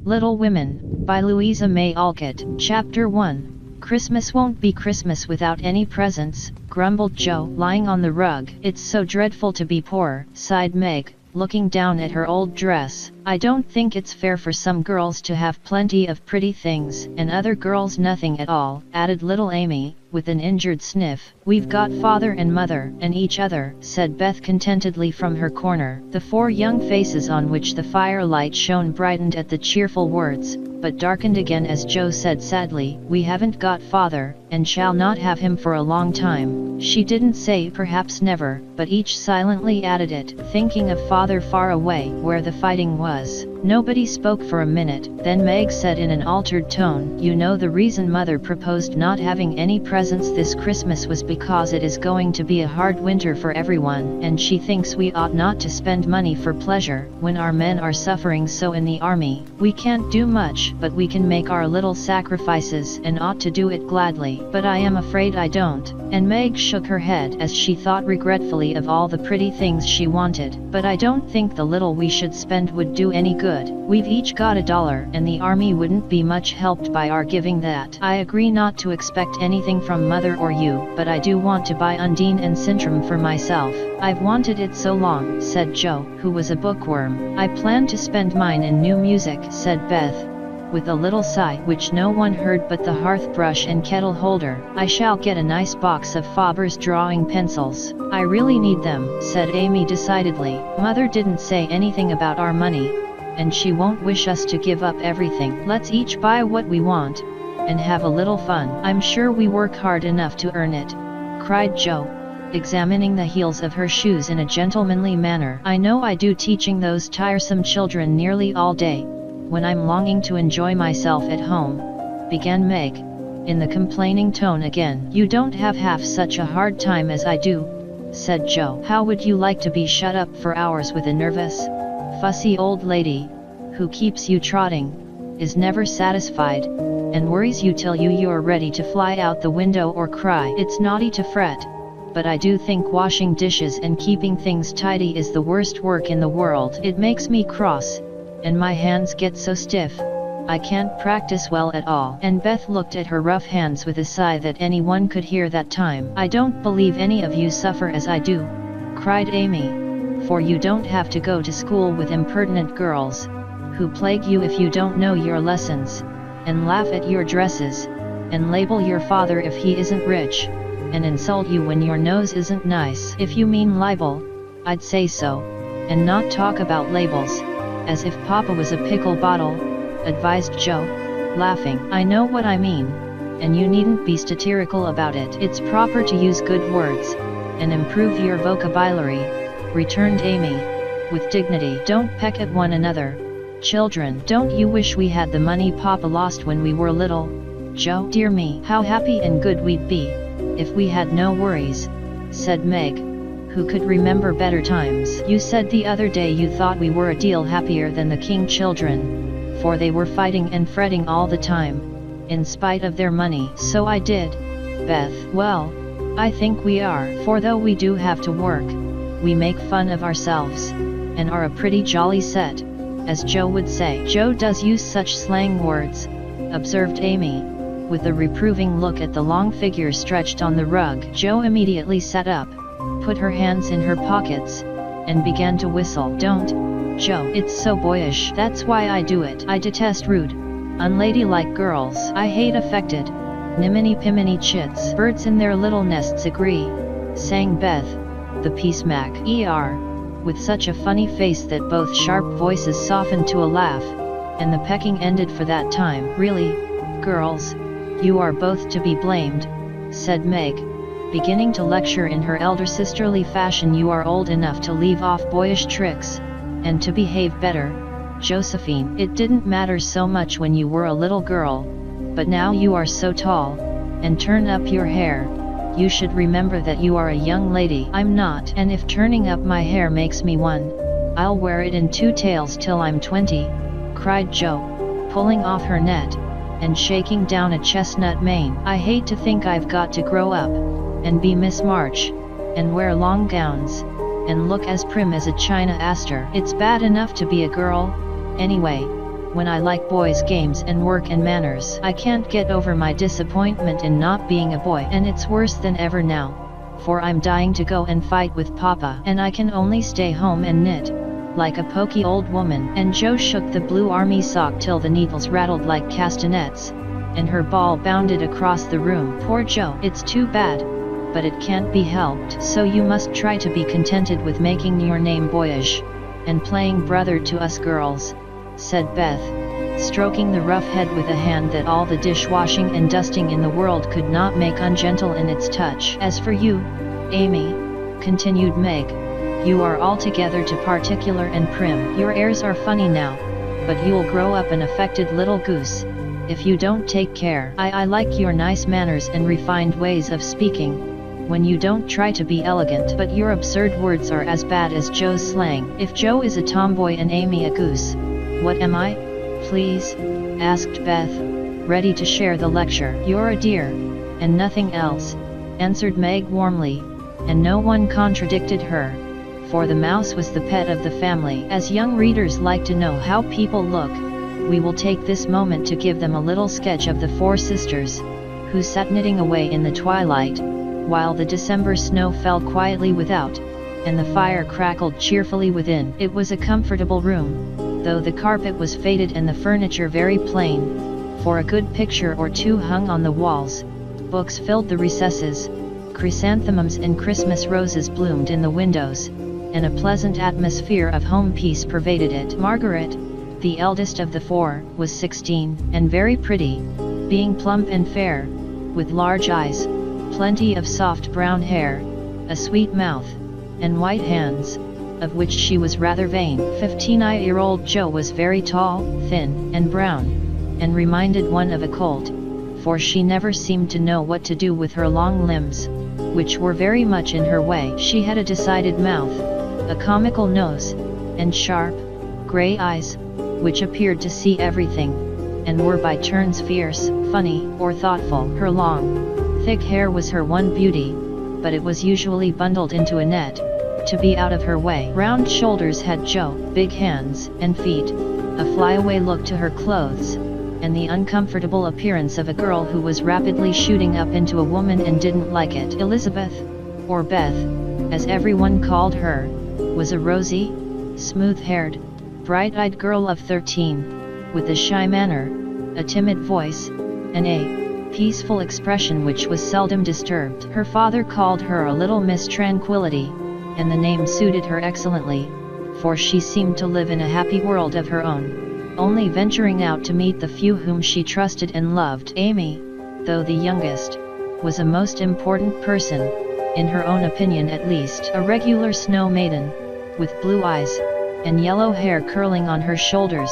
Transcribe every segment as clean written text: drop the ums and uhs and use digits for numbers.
Little Women, by Louisa May Alcott. Chapter 1. Christmas won't be Christmas without any presents, grumbled Joe, lying on the rug. It's so dreadful to be poor, sighed Meg, looking down at her old dress. I don't think it's fair for some girls to have plenty of pretty things, and other girls nothing at all, added little Amy, with an injured sniff. We've got father and mother, and each other, said Beth contentedly from her corner. The four young faces on which the firelight shone brightened at the cheerful words, but darkened again as Joe said sadly, we haven't got father, and shall not have him for a long time. She didn't say perhaps never, but each silently added it, thinking of father far away, where the fighting was. Nobody spoke for a minute, then Meg said in an altered tone, you know the reason mother proposed not having any presents this Christmas was because it is going to be a hard winter for everyone, and she thinks we ought not to spend money for pleasure, when our men are suffering so in the army. We can't do much, but we can make our little sacrifices and ought to do it gladly. But I am afraid I don't. And Meg shook her head as she thought regretfully of all the pretty things she wanted. But I don't think the little we should spend would do any good. We've each got $1, and the army wouldn't be much helped by our giving that. I agree not to expect anything from mother or you, but I do want to buy Undine and Sintram for myself. I've wanted it so long, said Joe, who was a bookworm. I plan to spend mine in new music, said Beth, with a little sigh which no one heard but the hearth brush and kettle holder. I shall get a nice box of Faber's drawing pencils. I really need them, said Amy decidedly. Mother didn't say anything about our money, and she won't wish us to give up everything. Let's each buy what we want, and have a little fun. I'm sure we work hard enough to earn it, cried Joe, examining the heels of her shoes in a gentlemanly manner. I know I do, teaching those tiresome children nearly all day, when I'm longing to enjoy myself at home, began Meg, in the complaining tone again. You don't have half such a hard time as I do, said Joe. How would you like to be shut up for hours with a nervous, fussy old lady, who keeps you trotting, is never satisfied, and worries you till you're ready to fly out the window or cry? It's naughty to fret, but I do think washing dishes and keeping things tidy is the worst work in the world. It makes me cross, and my hands get so stiff, I can't practice well at all. And Beth looked at her rough hands with a sigh that anyone could hear that time. I don't believe any of you suffer as I do, cried Amy, for you don't have to go to school with impertinent girls, who plague you if you don't know your lessons, and laugh at your dresses, and label your father if he isn't rich, and insult you when your nose isn't nice. If you mean libel, I'd say so, and not talk about labels, as if Papa was a pickle bottle, advised Joe, laughing. I know what I mean, and you needn't be satirical about it. It's proper to use good words, and improve your vocabulary, returned Amy, with dignity. Don't peck at one another, children. Don't you wish we had the money Papa lost when we were little, Joe? Dear me, how happy and good we'd be, if we had no worries, said Meg, who could remember better times. You said the other day you thought we were a deal happier than the King children, for they were fighting and fretting all the time, in spite of their money. So I did, Beth. Well, I think we are, for though we do have to work, we make fun of ourselves, and are a pretty jolly set, as Joe would say. Joe does use such slang words, observed Amy, with a reproving look at the long figure stretched on the rug. Joe immediately sat up, put her hands in her pockets, and began to whistle. Don't, Joe, it's so boyish. That's why I do it. I detest rude, unladylike girls. I hate affected, niminy-piminy chits. Birds in their little nests agree, sang Beth, the peace-mac, with such a funny face that both sharp voices softened to a laugh, and the pecking ended for that time. Really, girls, you are both to be blamed, said Meg, beginning to lecture in her elder sisterly fashion. You are old enough to leave off boyish tricks, and to behave better, Josephine. It didn't matter so much when you were a little girl, but now you are so tall, and turn up your hair, you should remember that you are a young lady. I'm not, and if turning up my hair makes me one, I'll wear it in 2 tails till I'm 20, cried Joe, pulling off her net, and shaking down a chestnut mane. I hate to think I've got to grow up, and be Miss March, and wear long gowns, and look as prim as a China Aster. It's bad enough to be a girl, anyway, when I like boys' games and work and manners. I can't get over my disappointment in not being a boy, and it's worse than ever now, for I'm dying to go and fight with Papa, and I can only stay home and knit, like a poky old woman." And Jo shook the blue army sock till the needles rattled like castanets, and her ball bounded across the room. "Poor Jo, it's too bad, but it can't be helped. So you must try to be contented with making your name boyish, and playing brother to us girls," said Beth, stroking the rough head with a hand that all the dishwashing and dusting in the world could not make ungentle in its touch. "As for you, Amy," continued Meg, "you are altogether too particular and prim. Your airs are funny now, but you'll grow up an affected little goose, if you don't take care. I like your nice manners and refined ways of speaking, when you don't try to be elegant, but your absurd words are as bad as Jo's slang." "If Jo is a tomboy and Amy a goose, what am I, please?" asked Beth, ready to share the lecture. "You're a dear, and nothing else," answered Meg warmly, and no one contradicted her, for the mouse was the pet of the family. As young readers like to know how people look, we will take this moment to give them a little sketch of the four sisters, who sat knitting away in the twilight, while the December snow fell quietly without, and the fire crackled cheerfully within. It was a comfortable room, though the carpet was faded and the furniture very plain, for a good picture or two hung on the walls, books filled the recesses, chrysanthemums and Christmas roses bloomed in the windows, and a pleasant atmosphere of home peace pervaded it. Margaret, the eldest of the four, was 16, and very pretty, being plump and fair, with large eyes, plenty of soft brown hair, a sweet mouth, and white hands, of which she was rather vain. 15-year-old Jo was very tall, thin, and brown, and reminded one of a colt, for she never seemed to know what to do with her long limbs, which were very much in her way. She had a decided mouth, a comical nose, and sharp, grey eyes, which appeared to see everything, and were by turns fierce, funny, or thoughtful. Her long, thick hair was her one beauty, but it was usually bundled into a net, to be out of her way. Round shoulders had Jo, big hands and feet, a flyaway look to her clothes, and the uncomfortable appearance of a girl who was rapidly shooting up into a woman and didn't like it. Elizabeth, or Beth, as everyone called her, was a rosy, smooth-haired, bright-eyed girl of 13, with a shy manner, a timid voice, and a peaceful expression which was seldom disturbed. Her father called her a little Miss Tranquility, and the name suited her excellently, for she seemed to live in a happy world of her own, only venturing out to meet the few whom she trusted and loved. Amy, though the youngest, was a most important person, in her own opinion at least. A regular snow maiden, with blue eyes, and yellow hair curling on her shoulders,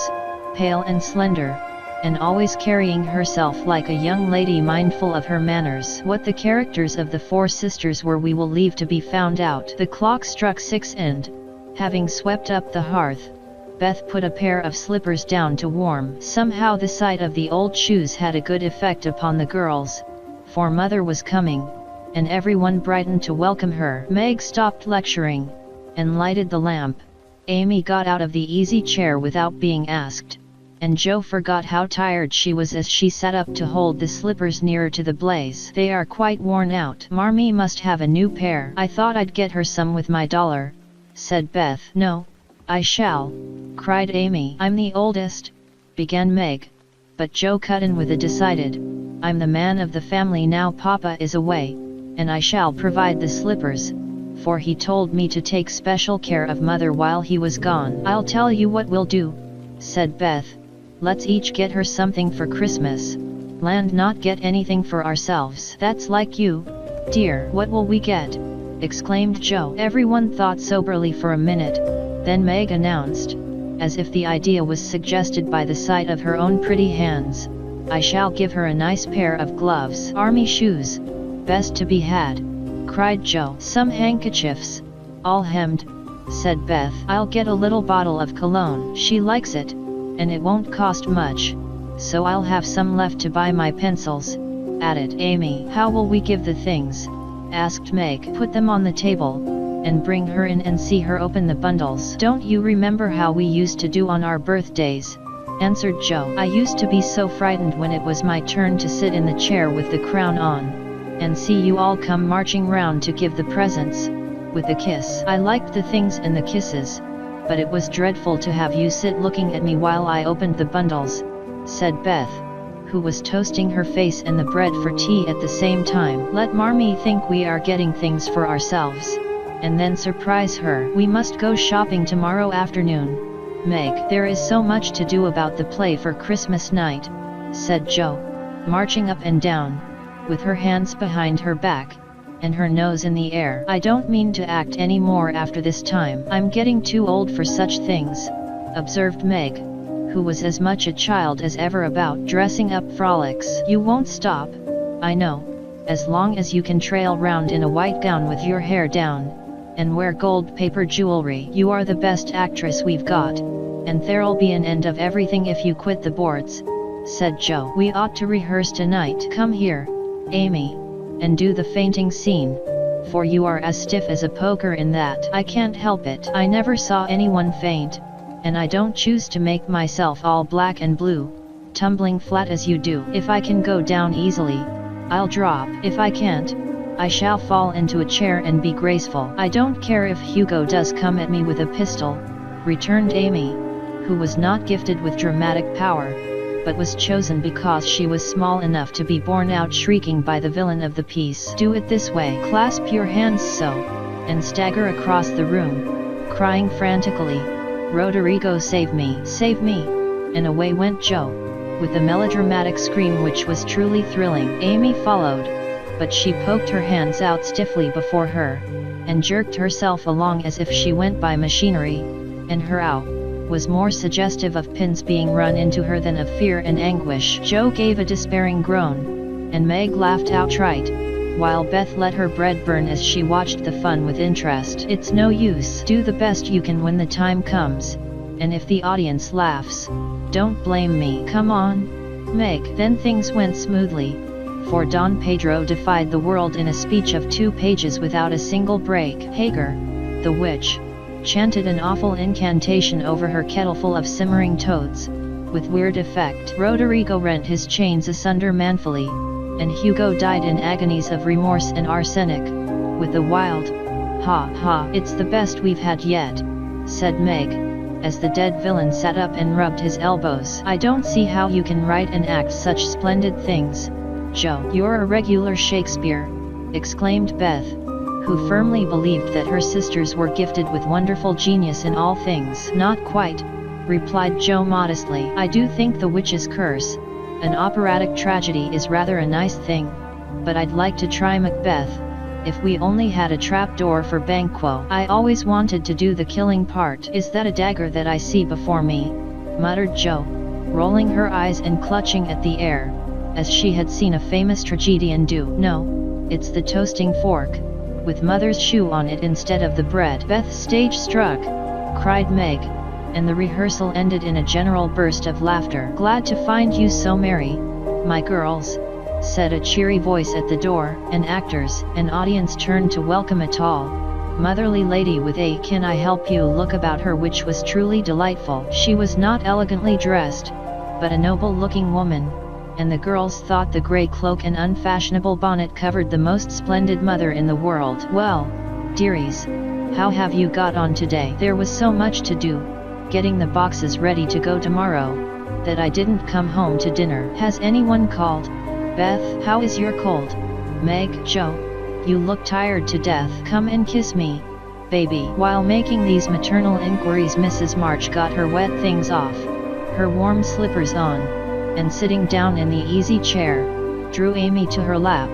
pale and slender, and always carrying herself like a young lady mindful of her manners. What the characters of the four sisters were we will leave to be found out. The clock struck 6 and, having swept up the hearth, Beth put a pair of slippers down to warm. Somehow the sight of the old shoes had a good effect upon the girls, for Mother was coming, and everyone brightened to welcome her. Meg stopped lecturing, and lighted the lamp. Amy got out of the easy chair without being asked, and Jo forgot how tired she was as she sat up to hold the slippers nearer to the blaze. "They are quite worn out. Marmee must have a new pair." "I thought I'd get her some with my dollar," said Beth. "No, I shall," cried Amy. "I'm the oldest," began Meg, but Jo cut in with a decided, "I'm the man of the family now Papa is away, and I shall provide the slippers, for he told me to take special care of Mother while he was gone." "I'll tell you what we'll do," said Beth. "Let's each get her something for Christmas. Land not get anything for ourselves." "That's like you, dear." "What will we get?" exclaimed Jo. Everyone thought soberly for a minute, then Meg announced, as if the idea was suggested by the sight of her own pretty hands, "I shall give her a nice pair of gloves." "Army shoes, best to be had," cried Jo. "Some handkerchiefs, all hemmed," said Beth. "I'll get a little bottle of cologne. She likes it, and it won't cost much, so I'll have some left to buy my pencils," added Amy. "How will we give the things?" asked Meg. "Put them on the table, and bring her in and see her open the bundles. Don't you remember how we used to do on our birthdays?" answered Joe. I used to be so frightened when it was my turn to sit in the chair with the crown on, and see you all come marching round to give the presents, with a kiss. I liked the things and the kisses, but it was dreadful to have you sit looking at me while I opened the bundles, said Beth, who was toasting her face and the bread for tea at the same time. Let Marmee think we are getting things for ourselves, and then surprise her. We must go shopping tomorrow afternoon, Meg. There is so much to do about the play for Christmas night, said Joe, marching up and down, with her hands behind her back, and her nose in the air. I don't mean to act any more after this time. I'm getting too old for such things, observed Meg, who was as much a child as ever about dressing up frolics. You won't stop, I know, as long as you can trail round in a white gown with your hair down, and wear gold paper jewelry. You are the best actress we've got, and there'll be an end of everything if you quit the boards, said Joe. We ought to rehearse tonight. Come here, Amy, and do the fainting scene, for you are as stiff as a poker in that. I can't help it. I never saw anyone faint, and I don't choose to make myself all black and blue, tumbling flat as you do. If I can go down easily, I'll drop. If I can't, I shall fall into a chair and be graceful. I don't care if Hugo does come at me with a pistol, returned Amy, who was not gifted with dramatic power, but was chosen because she was small enough to be borne out shrieking by the villain of the piece. Do it this way. Clasp your hands so, and stagger across the room, crying frantically, Roderigo, save me, save me, and away went Joe, with a melodramatic scream which was truly thrilling. Amy followed, but she poked her hands out stiffly before her, and jerked herself along as if she went by machinery, and her ow was more suggestive of pins being run into her than of fear and anguish. Joe gave a despairing groan, and Meg laughed outright, while Beth let her bread burn as she watched the fun with interest. It's no use. Do the best you can when the time comes, and if the audience laughs, don't blame me. Come on, Meg. Then things went smoothly, for Don Pedro defied the world in a speech of 2 pages without a single break. Hagar, the witch, chanted an awful incantation over her kettleful of simmering toads, with weird effect. Roderigo rent his chains asunder manfully, and Hugo died in agonies of remorse and arsenic, with a wild, ha ha. It's the best we've had yet, said Meg, as the dead villain sat up and rubbed his elbows. I don't see how you can write and act such splendid things, Joe. You're a regular Shakespeare, exclaimed Beth, who firmly believed that her sisters were gifted with wonderful genius in all things. Not quite, replied Joe modestly. I do think The Witch's Curse, an operatic tragedy, is rather a nice thing, but I'd like to try Macbeth, if we only had a trapdoor for Banquo. I always wanted to do the killing part. Is that a dagger that I see before me? Muttered Joe, rolling her eyes and clutching at the air, as she had seen a famous tragedian do. No, it's the toasting fork, with Mother's shoe on it instead of the bread. Beth stage struck, cried Meg, and the rehearsal ended in a general burst of laughter. Glad to find you so merry, my girls, said a cheery voice at the door, and actors and audience turned to welcome a tall, motherly lady with a "Can I help you?" look about her which was truly delightful. She was not elegantly dressed, but a noble-looking woman, and the girls thought the grey cloak and unfashionable bonnet covered the most splendid mother in the world. Well, dearies, how have you got on today? There was so much to do, getting the boxes ready to go tomorrow, that I didn't come home to dinner. Has anyone called? Beth, how is your cold? Meg, Joe, you look tired to death. Come and kiss me, baby. While making these maternal inquiries, Mrs. March got her wet things off, her warm slippers on, and sitting down in the easy chair, drew Amy to her lap,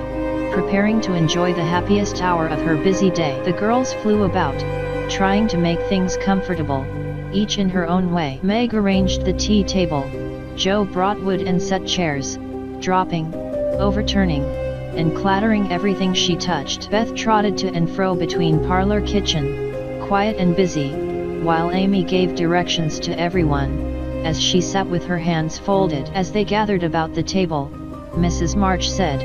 preparing to enjoy the happiest hour of her busy day. The girls flew about, trying to make things comfortable, each in her own way. Meg arranged the tea table, Joe brought wood and set chairs, dropping, overturning, and clattering everything she touched. Beth trotted to and fro between parlor kitchen, quiet and busy, while Amy gave directions to everyone, as she sat with her hands folded. As they gathered about the table, Mrs. March said,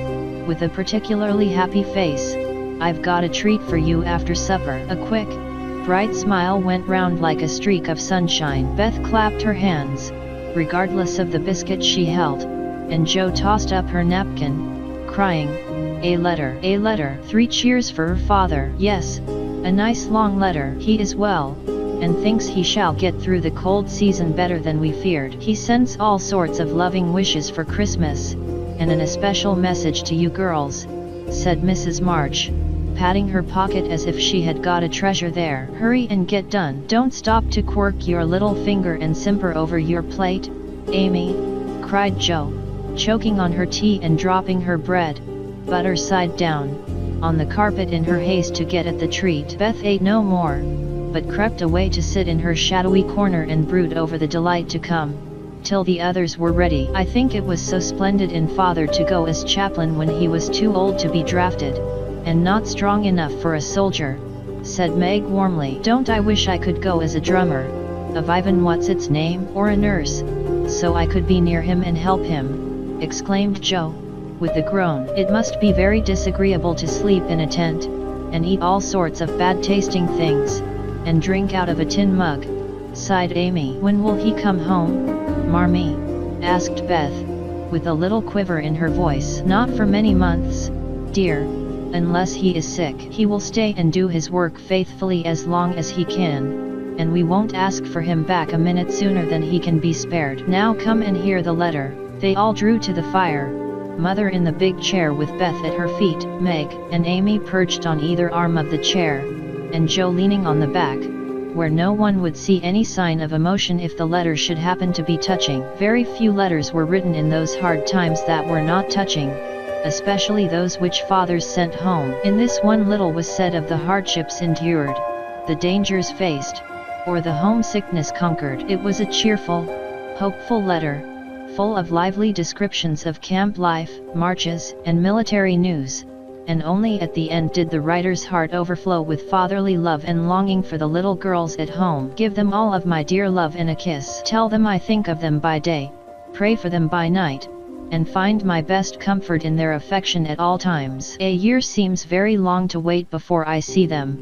with a particularly happy face, "I've got a treat for you after supper." A quick, bright smile went round like a streak of sunshine. Beth clapped her hands, regardless of the biscuit she held, and Jo tossed up her napkin, crying, "A letter, a letter!" 3 cheers for her father. "Yes, a nice long letter. He is well, and thinks he shall get through the cold season better than we feared. He sends all sorts of loving wishes for Christmas, and an especial message to you girls," said Mrs. March, patting her pocket as if she had got a treasure there. "Hurry and get done. Don't stop to quirk your little finger and simper over your plate, Amy," cried Jo, choking on her tea and dropping her bread, butter side down, on the carpet in her haste to get at the treat. Beth ate no more, but crept away to sit in her shadowy corner and brood over the delight to come, till the others were ready. "I think it was so splendid in father to go as chaplain when he was too old to be drafted, and not strong enough for a soldier," said Meg warmly. "Don't I wish I could go as a drummer, of Ivan What's-its-name, or a nurse, so I could be near him and help him," exclaimed Jo, with a groan. "It must be very disagreeable to sleep in a tent, and eat all sorts of bad-tasting things, and drink out of a tin mug," sighed Amy. "When will he come home, Marmee?" asked Beth, with a little quiver in her voice. "Not for many months, dear, unless he is sick. He will stay and do his work faithfully as long as he can, and we won't ask for him back a minute sooner than he can be spared. Now come and hear the letter." They all drew to the fire, Mother in the big chair with Beth at her feet, Meg and Amy perched on either arm of the chair, and Jo leaning on the back, where no one would see any sign of emotion if the letter should happen to be touching. Very few letters were written in those hard times that were not touching, especially those which fathers sent home. In this one little was said of the hardships endured, the dangers faced, or the homesickness conquered. It was a cheerful, hopeful letter, full of lively descriptions of camp life, marches, and military news, and only at the end did the writer's heart overflow with fatherly love and longing for the little girls at home. "Give them all of my dear love and a kiss. Tell them I think of them by day, pray for them by night, and find my best comfort in their affection at all times. A year seems very long to wait before I see them,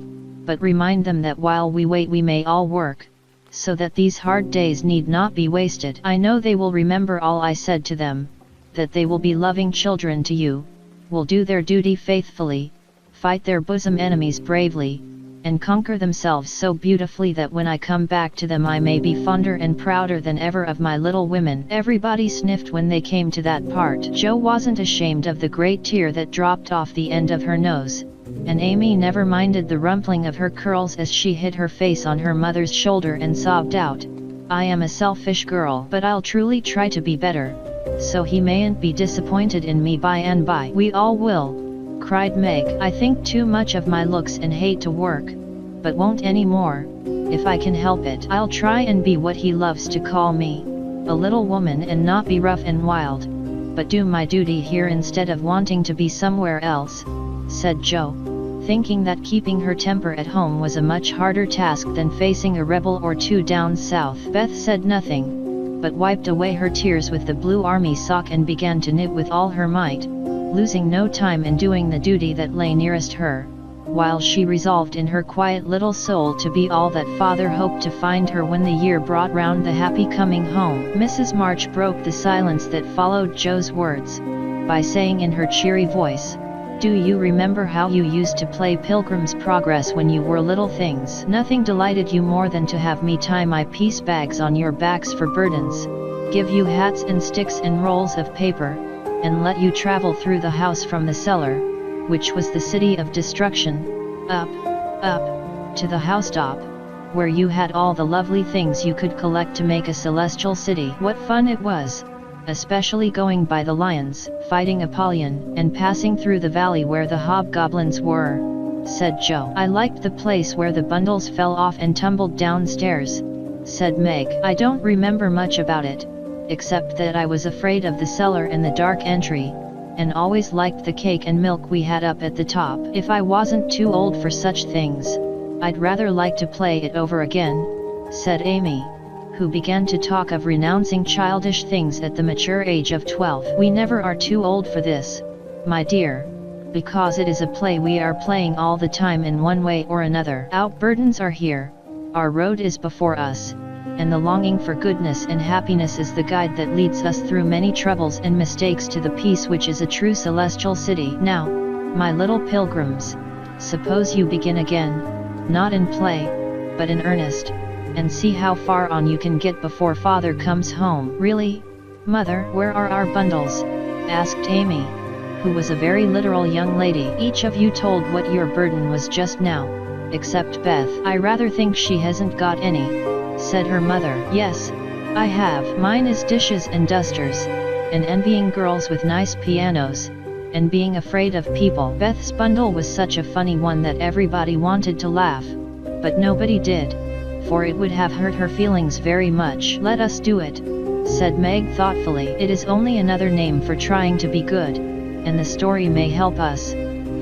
but remind them that while we wait we may all work, so that these hard days need not be wasted. I know they will remember all I said to them, that they will be loving children to you, will do their duty faithfully, fight their bosom enemies bravely, and conquer themselves so beautifully that when I come back to them I may be fonder and prouder than ever of my little women." Everybody sniffed when they came to that part. Jo wasn't ashamed of the great tear that dropped off the end of her nose, and Amy never minded the rumpling of her curls as she hid her face on her mother's shoulder and sobbed out, "I am a selfish girl, but I'll truly try to be better, so he mayn't be disappointed in me by and by." "We all will," cried Meg. "I think too much of my looks and hate to work, but won't any more, if I can help it. I'll try and be what he loves to call me, a little woman, and not be rough and wild, but do my duty here instead of wanting to be somewhere else," said Jo, thinking that keeping her temper at home was a much harder task than facing a rebel or two down south. Beth said nothing, but wiped away her tears with the blue army sock and began to knit with all her might, losing no time in doing the duty that lay nearest her, while she resolved in her quiet little soul to be all that father hoped to find her when the year brought round the happy coming home. Mrs. March broke the silence that followed Jo's words, by saying in her cheery voice, "Do you remember how you used to play Pilgrim's Progress when you were little things? Nothing delighted you more than to have me tie my piece bags on your backs for burdens, give you hats and sticks and rolls of paper, and let you travel through the house from the cellar, which was the city of destruction, up, to the housetop, where you had all the lovely things you could collect to make a celestial city. What fun it was, especially going by the lions, fighting Apollyon, and passing through the valley where the hobgoblins were," said Jo. "I liked the place where the bundles fell off and tumbled downstairs," said Meg. "I don't remember much about it, except that I was afraid of the cellar and the dark entry, and always liked the cake and milk we had up at the top. If I wasn't too old for such things, I'd rather like to play it over again," said Amy, who began to talk of renouncing childish things at the mature age of 12. "We never are too old for this, my dear, because it is a play we are playing all the time in one way or another. Our burdens are here, our road is before us, and the longing for goodness and happiness is the guide that leads us through many troubles and mistakes to the peace which is a true celestial city. Now, my little pilgrims, suppose you begin again, not in play, but in earnest, and see how far on you can get before father comes home. Really? Mother, where are our bundles? Asked Amy, who was a very literal young lady. Each of you told what your burden was just now, except Beth. I rather think she hasn't got any, said her mother. Yes, I have. Mine is dishes and dusters, and envying girls with nice pianos, and being afraid of people. Beth's bundle was such a funny one that everybody wanted to laugh, but nobody did, for it would have hurt her feelings very much. Let us do it, said Meg thoughtfully. It is only another name for trying to be good, and the story may help us,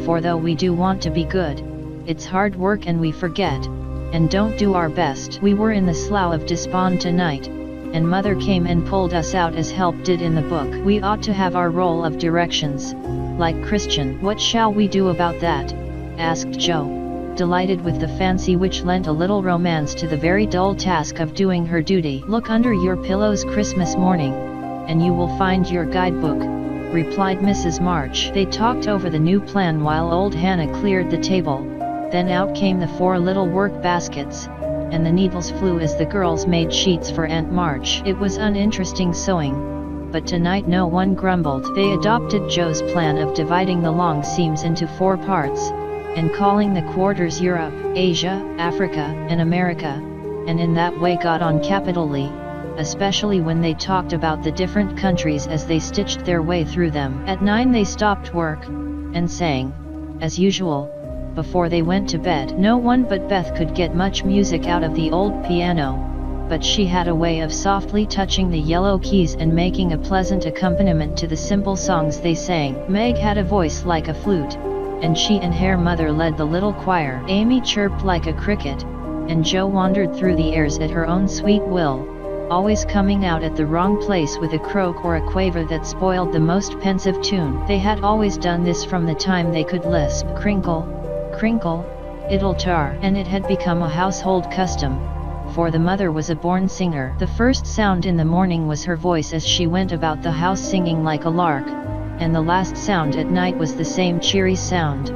for though we do want to be good, it's hard work and we forget, and don't do our best. We were in the slough of despond tonight, and mother came and pulled us out as help did in the book. We ought to have our roll of directions, like Christian. What shall we do about that? Asked Joe, delighted with the fancy which lent a little romance to the very dull task of doing her duty. Look under your pillows Christmas morning, and you will find your guidebook, replied Mrs. March. They talked over the new plan while old Hannah cleared the table, then out came the 4 little work baskets, and the needles flew as the girls made sheets for Aunt March. It was uninteresting sewing, but tonight no one grumbled. They adopted Joe's plan of dividing the long seams into 4 parts, and calling the quarters Europe, Asia, Africa, and America, and in that way got on capitally, especially when they talked about the different countries as they stitched their way through them. At 9 they stopped work, and sang, as usual, before they went to bed. No one but Beth could get much music out of the old piano, but she had a way of softly touching the yellow keys and making a pleasant accompaniment to the simple songs they sang. Meg had a voice like a flute, and she and her mother led the little choir. Amy chirped like a cricket, and Joe wandered through the airs at her own sweet will, always coming out at the wrong place with a croak or a quaver that spoiled the most pensive tune. They had always done this from the time they could lisp. Crinkle, crinkle, it'll tar, and it had become a household custom, for the mother was a born singer. The first sound in the morning was her voice as she went about the house singing like a lark, and the last sound at night was the same cheery sound,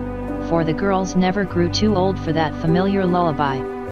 for the girls never grew too old for that familiar lullaby.